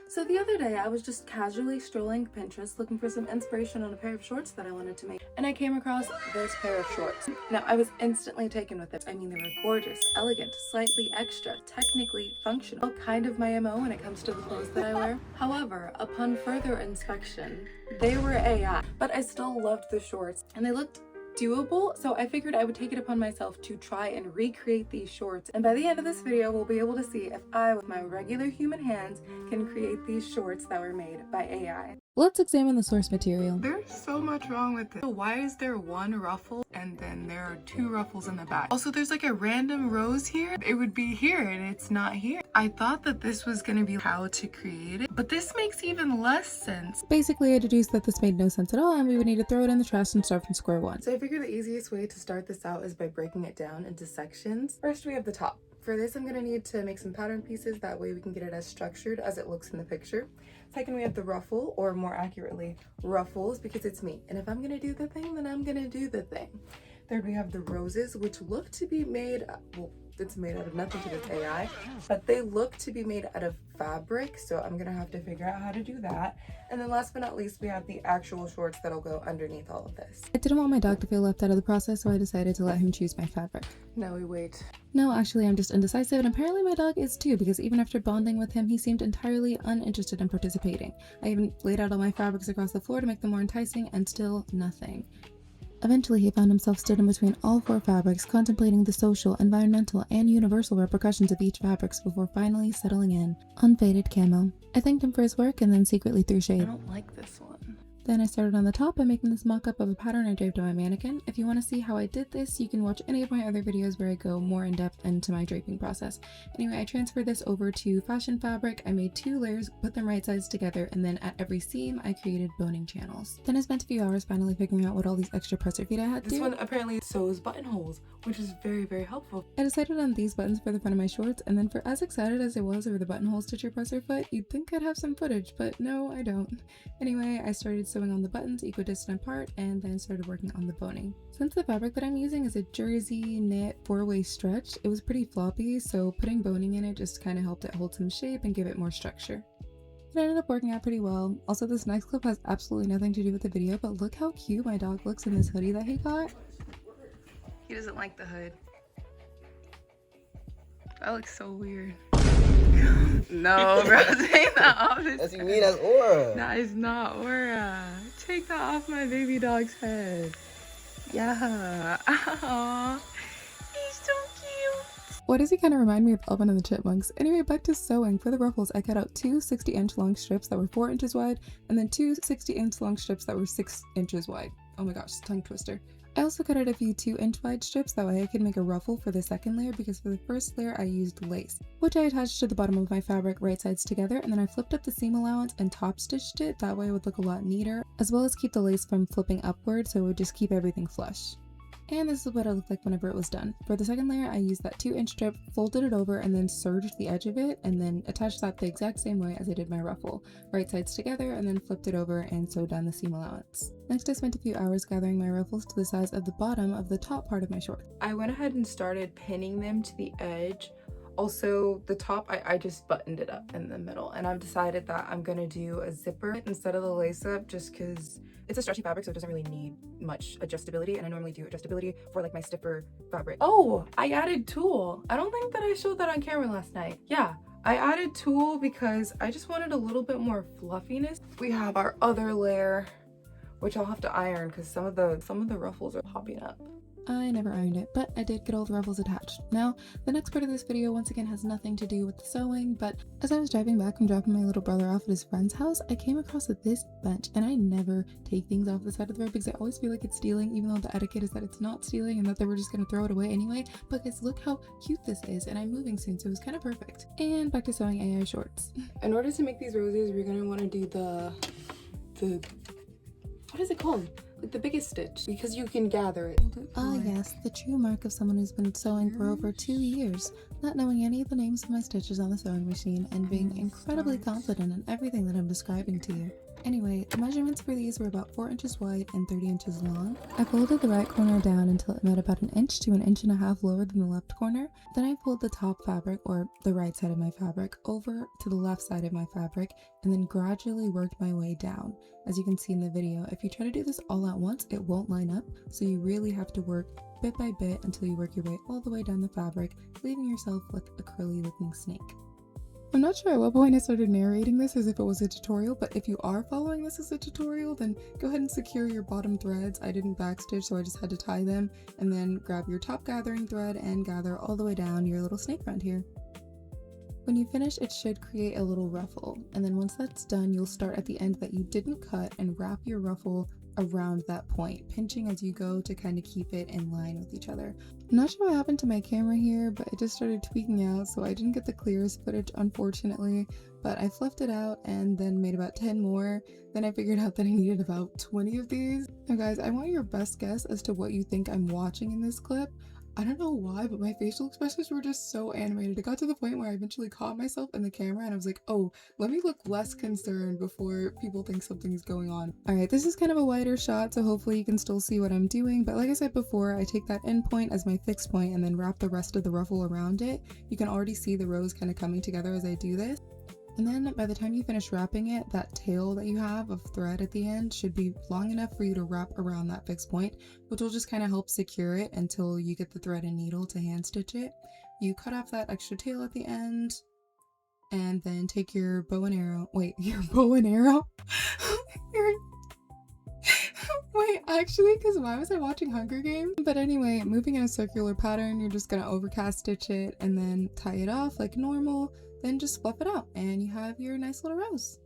So the other day I was just casually strolling Pinterest looking for some inspiration on a pair of shorts that I wanted to make, and I came across this pair of shorts. Now I was instantly taken with it. I mean, they were gorgeous, elegant, slightly extra, technically functional, kind of my MO when it comes to the clothes that I wear. However, upon further inspection, they were AI, but I still loved the shorts and they looked doable, so I figured I would take it upon myself to try and recreate these shorts, and by the end of this video we'll be able to see if I, with my regular human hands, can create these shorts that were made by AI. Let's examine the source material. There's so much wrong with it. Why is there one ruffle and then there are two ruffles in the back? Also, there's like a random rose here. It would be here and it's not here. I thought that this was gonna be how to create it, but this makes even less sense. Basically, I deduced that this made no sense at all and we would need to throw it in the trash and start from square one. So I figured the easiest way to start this out is by breaking it down into sections. First, we have the top. For this, I'm gonna need to make some pattern pieces. That way we can get it as structured as it looks in the picture. Second, we have the ruffle, or more accurately, ruffles, because it's me. And if I'm gonna do the thing, then I'm gonna do the thing. Third, we have the roses, which look to be made, well, it's made out of nothing because it's AI, but they look to be made out of fabric, so I'm gonna have to figure out how to do that. And then last but not least, we have the actual shorts that'll go underneath all of this. I didn't want my dog to feel left out of the process, so I decided to let him choose my fabric. Now we wait. No, actually, I'm just indecisive, and apparently my dog is too, because even after bonding with him, he seemed entirely uninterested in participating. I even laid out all my fabrics across the floor to make them more enticing, and still nothing. Eventually, he found himself stood in between all four fabrics, contemplating the social, environmental, and universal repercussions of each fabric before finally settling in. Unfaded camo. I thanked him for his work and then secretly threw I shade. don't like this one. Then I started on the top by making this mock-up of a pattern I draped on my mannequin. If you want to see how I did this, you can watch any of my other videos where I go more in depth into my draping process. Anyway, I transferred this over to fashion fabric. I made 2 layers, put them right sides together, and then at every seam I created boning channels. Then I spent a few hours finally figuring out what all these extra presser feet I had to do. This one apparently sews buttonholes, which is very, very helpful. I decided on these buttons for the front of my shorts, and then for as excited as I was over the buttonhole stitcher presser foot, you'd think I'd have some footage, but no, I don't. Anyway, I started sewing on the buttons equidistant apart and then started working on the boning. Since the fabric that I'm using is a jersey knit 4-way stretch, it was pretty floppy, so putting boning in it just kind of helped it hold some shape and give it more structure. It ended up working out pretty well. Also, this next clip has absolutely nothing to do with the video, but look how cute my dog looks in this hoodie that he got. He doesn't like the hood. That looks so weird. No, bro, take that off. That's you mean, that's aura. That is not aura. Take that off my baby dog's head. Yeah. Aww. He's so cute. Why does he kind of remind me of Alvin and the Chipmunks? Anyway, back to sewing. For the ruffles, I cut out 2 60-inch long strips that were 4 inches wide, and then 2 60-inch long strips that were 6 inches wide. Oh my gosh, tongue twister. I also cut out a few 2-inch wide strips, that way I could make a ruffle for the second layer, because for the first layer I used lace, which I attached to the bottom of my fabric right sides together, and then I flipped up the seam allowance and top stitched it. That way it would look a lot neater, as well as keep the lace from flipping upward, so it would just keep everything flush. And this is what it looked like whenever it was done. For the second layer, I used that 2-inch strip, folded it over, and then serged the edge of it, and then attached that the exact same way as I did my ruffle. Right sides together, and then flipped it over and sewed down the seam allowance. Next, I spent a few hours gathering my ruffles to the size of the bottom of the top part of my short. I went ahead and started pinning them to the edge. Also, the top, I just buttoned it up in the middle, and I've decided that I'm gonna do a zipper instead of the lace up, just because it's a stretchy fabric, so it doesn't really need much adjustability, and I normally do adjustability for like my stiffer fabric. Oh, I added tulle. I don't think that I showed that on camera last night. Yeah, I added tulle because I just wanted a little bit more fluffiness. We have our other layer, which I'll have to iron because some of the ruffles are popping up. I never ironed it, but I did get all the ruffles attached. Now, the next part of this video once again has nothing to do with the sewing, but as I was driving back from dropping my little brother off at his friend's house, I came across this bench, and I never take things off the side of the road because I always feel like it's stealing, even though the etiquette is that it's not stealing and that they were just gonna throw it away anyway. But guys, look how cute this is, and I'm moving soon, so it was kind of perfect. And back to sewing AI shorts. In order to make these roses, we're gonna want to do the what is it called? Like the biggest stitch, because you can gather it. Ah yes, the true mark of someone who's been sewing for over 2 years, not knowing any of the names of my stitches on the sewing machine and being incredibly confident in everything that I'm describing to you. Anyway, the measurements for these were about 4 inches wide and 30 inches long. I folded the right corner down until it met about 1 inch to 1.5 inches lower than the left corner. Then I pulled the top fabric, or the right side of my fabric, over to the left side of my fabric and then gradually worked my way down. As you can see in the video, if you try to do this all at once, it won't line up, so you really have to work bit by bit until you work your way all the way down the fabric, leaving yourself with a curly looking snake. I'm not sure at what point I started narrating this as if it was a tutorial, but if you are following this as a tutorial, then go ahead and secure your bottom threads. I didn't backstitch, so I just had to tie them, and then grab your top gathering thread and gather all the way down your little snake friend here. When you finish, it should create a little ruffle, and then once that's done, you'll start at the end that you didn't cut and wrap your ruffle around that point, pinching as you go to kind of keep it in line with each other. I'm not sure what happened to my camera here, but it just started tweaking out, so I didn't get the clearest footage, unfortunately, but I fluffed it out and then made about 10 more. Then I figured out that I needed about 20 of these. Now guys, I want your best guess as to what you think I'm watching in this clip. I don't know why, but my facial expressions were just so animated. It got to the point where I eventually caught myself in the camera and I was like, oh, let me look less concerned before people think something's going on. Alright, this is kind of a wider shot, so hopefully you can still see what I'm doing, but like I said before, I take that end point as my fixed point and then wrap the rest of the ruffle around it. You can already see the rows kind of coming together as I do this. And then by the time you finish wrapping it, that tail that you have of thread at the end should be long enough for you to wrap around that fixed point, which will just kind of help secure it until you get the thread and needle to hand stitch it. You cut off that extra tail at the end, and then take your bow and arrow. Wait, your bow and arrow? Wait, actually, because why was I watching Hunger Games? But anyway, moving in a circular pattern, you're just gonna overcast stitch it and then tie it off like normal. Then just fluff it out and you have your nice little rose.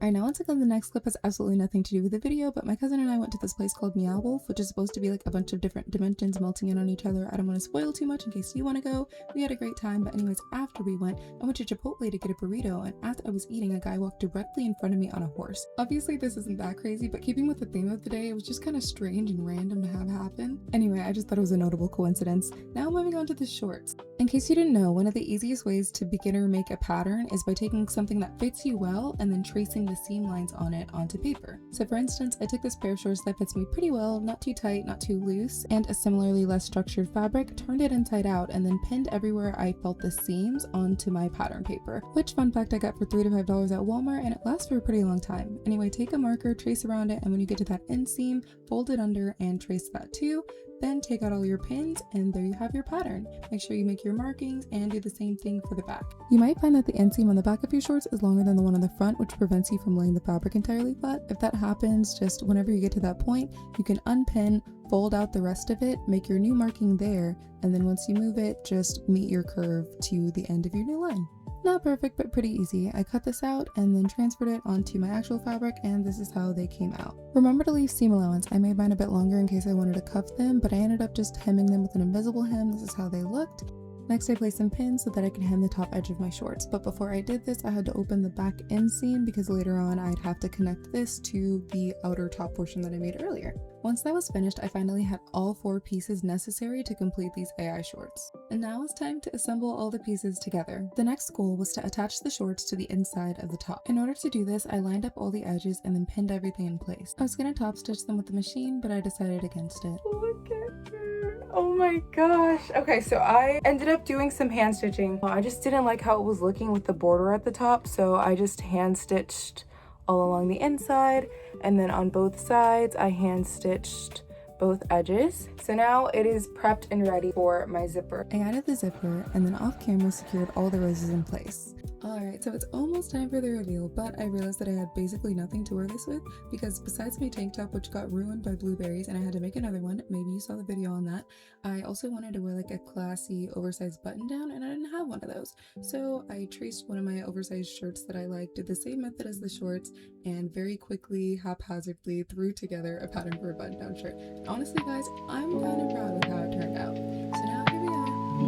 Alright, now once again, the next clip has absolutely nothing to do with the video, but my cousin and I went to this place called Meow Wolf, which is supposed to be like a bunch of different dimensions melting in on each other. I don't want to spoil too much in case you want to go. We had a great time, but anyways, after we went, I went to Chipotle to get a burrito, and as I was eating, a guy walked directly in front of me on a horse. Obviously, this isn't that crazy, but keeping with the theme of the day, it was just kind of strange and random to have happen. Anyway, I just thought it was a notable coincidence. Now moving on to the shorts. In case you didn't know, one of the easiest ways to beginner make a pattern is by taking something that fits you well and then tracing the seam lines on it onto paper. So for instance, I took this pair of shorts that fits me pretty well, not too tight, not too loose, and a similarly less structured fabric, turned it inside out, and then pinned everywhere I felt the seams onto my pattern paper, which fun fact I got for $3 to $5 at Walmart, and it lasts for a pretty long time. Anyway, take a marker, trace around it, and when you get to that inseam, fold it under and trace that too. Then take out all your pins and there you have your pattern. Make sure you make your markings and do the same thing for the back. You might find that the inseam on the back of your shorts is longer than the one on the front, which prevents you from laying the fabric entirely flat. If that happens, just whenever you get to that point, you can unpin, fold out the rest of it, make your new marking there, and then once you move it, just meet your curve to the end of your new line. Not perfect, but pretty easy. I cut this out and then transferred it onto my actual fabric, and this is how they came out. Remember to leave seam allowance. I made mine a bit longer in case I wanted to cuff them, but I ended up just hemming them with an invisible hem. This is how they looked. Next, I placed some pins so that I could hem the top edge of my shorts, but before I did this, I had to open the back inseam because later on I'd have to connect this to the outer top portion that I made earlier. Once that was finished, I finally had all 4 pieces necessary to complete these AI shorts. And now it's time to assemble all the pieces together. The next goal was to attach the shorts to the inside of the top. In order to do this, I lined up all the edges and then pinned everything in place. I was gonna top stitch them with the machine, but I decided against it. Look at her. Oh my gosh. Okay, so I ended up doing some hand stitching. I just didn't like how it was looking with the border at the top, so I just hand stitched all along the inside, and then on both sides I hand stitched both edges. So now it is prepped and ready for my zipper. I added the zipper and then off camera secured all the roses in place. Alright, so it's almost time for the reveal, but I realized that I had basically nothing to wear this with because besides my tank top, which got ruined by blueberries and I had to make another one, maybe you saw the video on that, I also wanted to wear like a classy oversized button down and I didn't have one of those. So I traced one of my oversized shirts that I liked, did the same method as the shorts, and very quickly, haphazardly threw together a pattern for a button down shirt. Honestly guys, I'm kind of proud with how it turned out. So now here we are,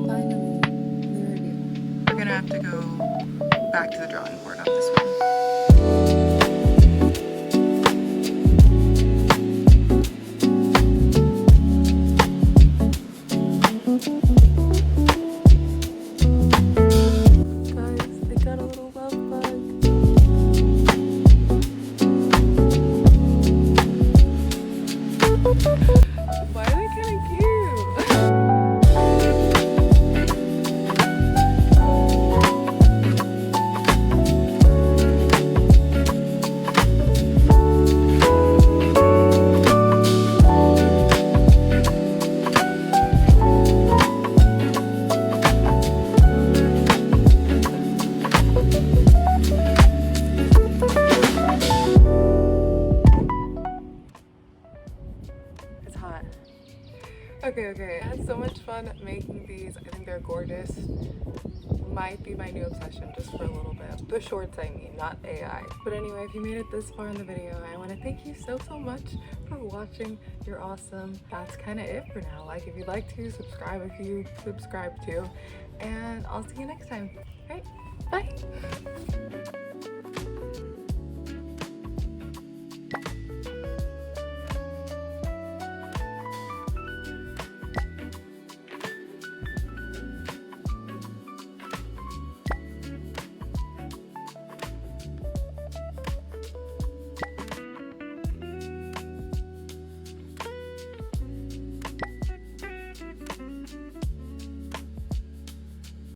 finally, the reveal. We're gonna have to go back to the drawing board on this one. Guys, I got a little love bug. Okay. I had so much fun making these. I think they're gorgeous. Might be my new obsession just for a little bit. The shorts, I mean, not AI. But anyway, if you made it this far in the video, I want to thank you so much for watching. You're awesome. That's kind of it for now. Like, if you'd like to, subscribe if you subscribe to. And I'll see you next time. All right, bye.